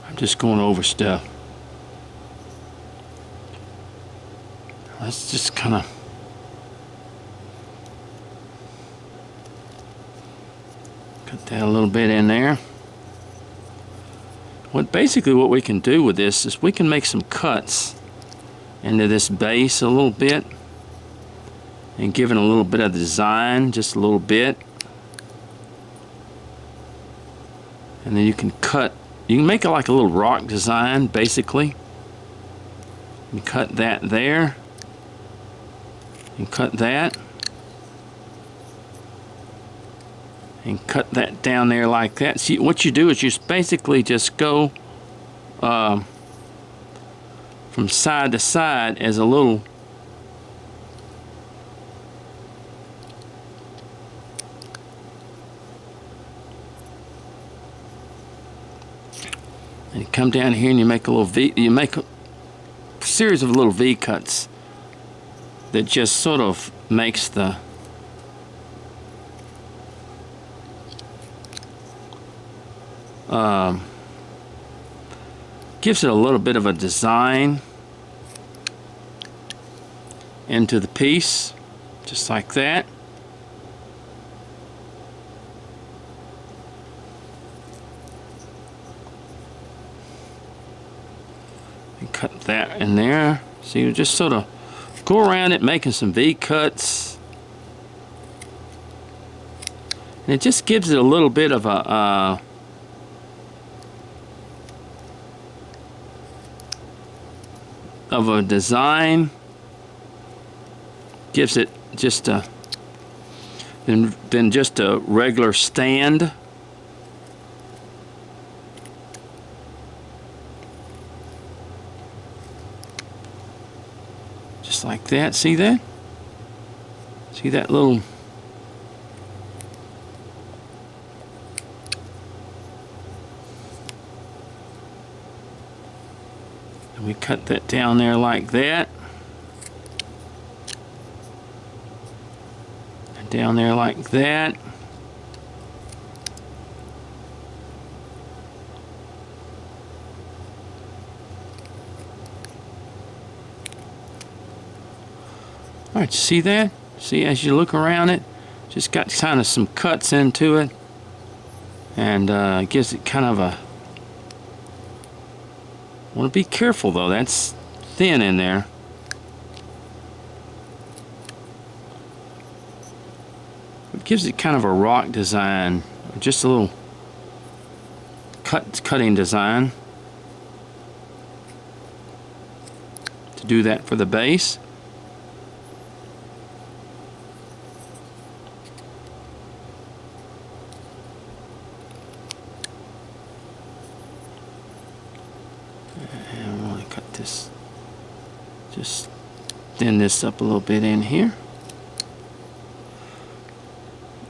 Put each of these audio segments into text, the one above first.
I'm just going over stuff. Let's just kind of cut that a little bit in there. Basically what we can do with this is we can make some cuts into this base a little bit and give it a little bit of design, just a little bit. And then you can make it like a little rock design, basically. You cut that there. You cut that. And cut that down there like that. See, what you do is you basically just go from side to side as a little and you come down here and you make a little V. You make a series of little V cuts that just sort of makes the gives it a little bit of a design into the piece, just like that. And cut that in there. So you just sort of go around it making some V cuts, and it just gives it a little bit of a design. Gives it just a than just a regular stand. Just like that. See that? See that little and we cut that down there like that. And down there like that. Alright, see that? See, as you look around it, just got kind of some cuts into it, and gives it kind of a. Want to be careful though, that's thin in there. It gives it kind of a rock design, just a little cutting design to do that for the base. This, just thin this up a little bit in here.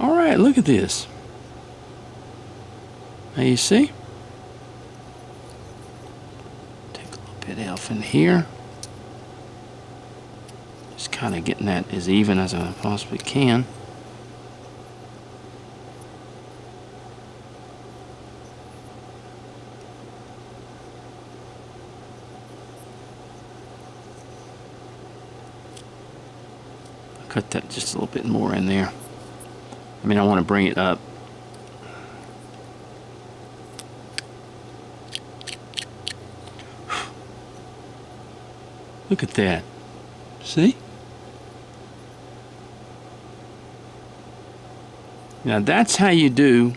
Alright, look at this. Now you see? Take a little bit off in here. Just kind of getting that as even as I possibly can. Cut that just a little bit more in there. I mean, I want to bring it up. Look at that. See? Now that's how you do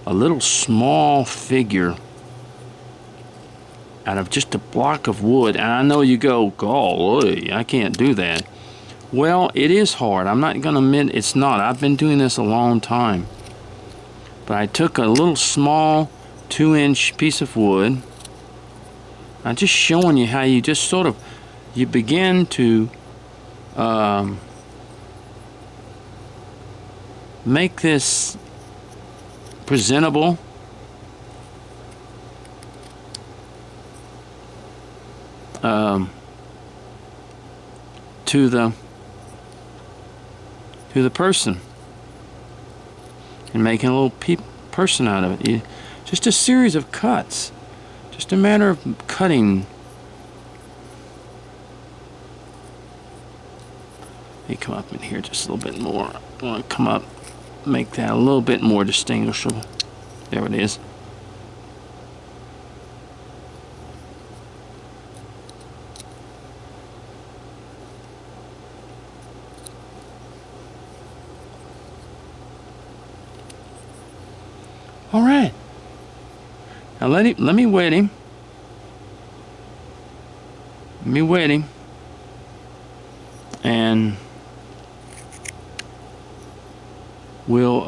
a little small figure out of just a block of wood. And I know you go, golly, I can't do that. Well, it is hard. I'm not going to admit it's not. I've been doing this a long time. But I took a little small 2-inch piece of wood. I'm just showing you how you just sort of, you begin to make this presentable. To the person, and making a little person out of it. Just a series of cuts. Just a matter of cutting. Let me come up in here just a little bit more. I want to come up, make that a little bit more distinguishable. There it is. All right. Now let me wet him. Let me wet him. And we'll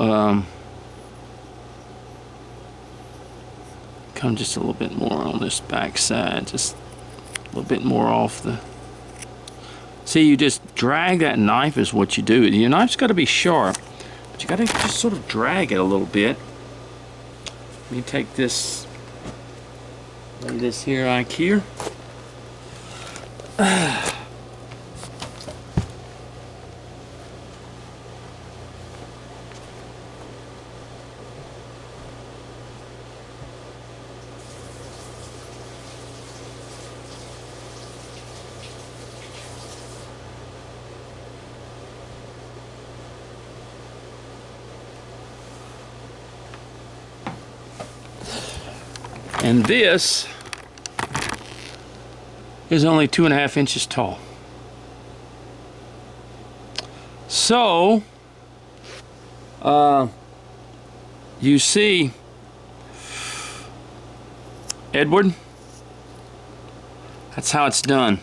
come just a little bit more on this back side, just a little bit more off the. See, you just drag that knife is what you do. Your knife's got to be sharp, but you got to just sort of drag it a little bit. Let me take this, lay this here like here. And this is only 2.5 inches tall. So, you see, Edward, that's how it's done.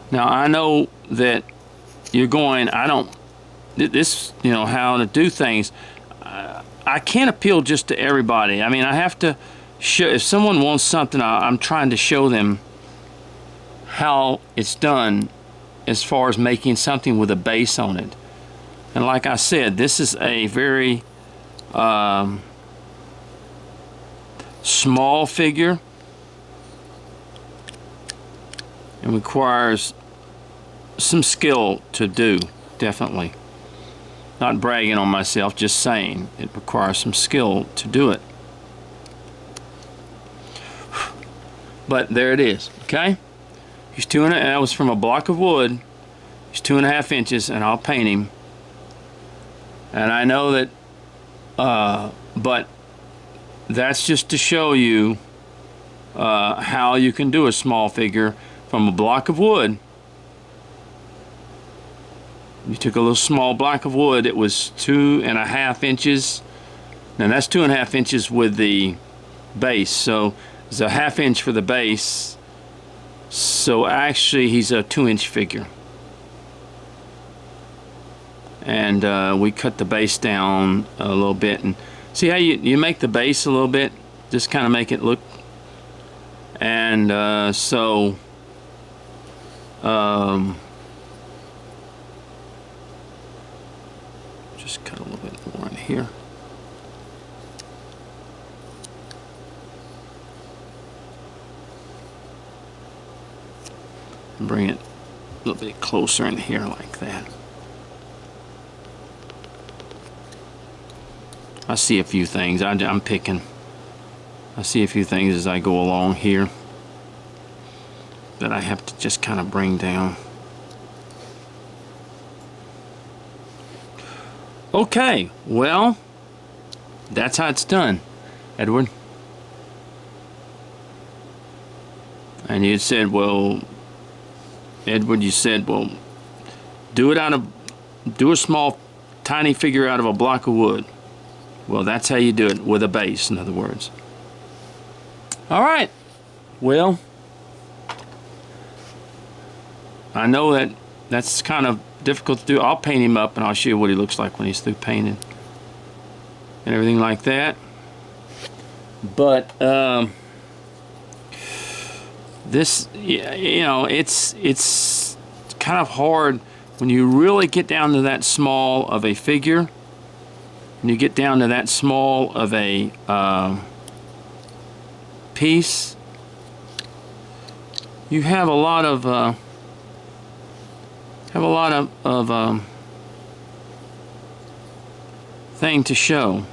Now, I know that you're going, I don't, this, you know, how to do things. I can't appeal just to everybody. I mean, I have to show, if someone wants something, I'm trying to show them how it's done as far as making something with a base on it. And like I said, this is a very small figure and requires some skill to do, definitely. Not bragging on myself, just saying it requires some skill to do it. But there it is, okay? He's and that was from a block of wood. He's 2.5 inches, and I'll paint him. And I know that, but that's just to show you how you can do a small figure from a block of wood. You took a little small block of wood. It was 2.5 inches. Now that's 2.5 inches with the base. So it's a 1/2 inch for the base. So actually he's a 2-inch figure. And we cut the base down a little bit. And see how you make the base a little bit? Just kind of make it look. And just cut a little bit more in here. And bring it a little bit closer in here like that. I see a few things. I'm picking. I see a few things as I go along here that I have to just kind of bring down. Okay, well, that's how it's done, Edward. And you said, well, Edward, you said, well, do a small, tiny figure out of a block of wood. Well, that's how you do it, with a base, in other words. All right, well, I know that that's kind of difficult to do. I'll paint him up and I'll show you what he looks like when he's through painting and everything like that. But this, you know, it's kind of hard when you really get down to that small of a figure. When you get down to that small of a piece, you have a lot of thing to show.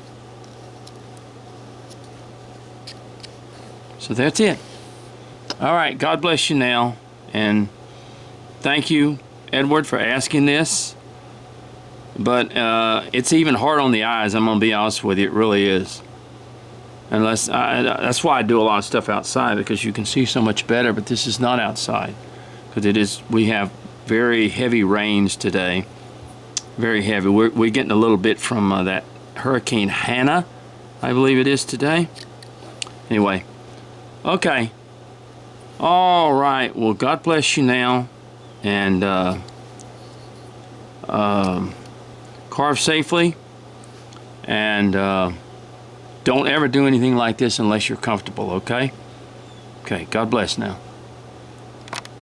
So that's it. All right, God bless you now, and thank you, Edward, for asking this. But it's even hard on the eyes, I'm going to be honest with you. It really is. That's why I do a lot of stuff outside, because you can see so much better, but this is not outside. Because we have very heavy rains today. Very heavy. We're getting a little bit from that Hurricane Hannah, I believe it is today. Anyway, okay. All right, well, God bless you now, and carve safely, and don't ever do anything like this unless you're comfortable, okay? Okay, God bless now.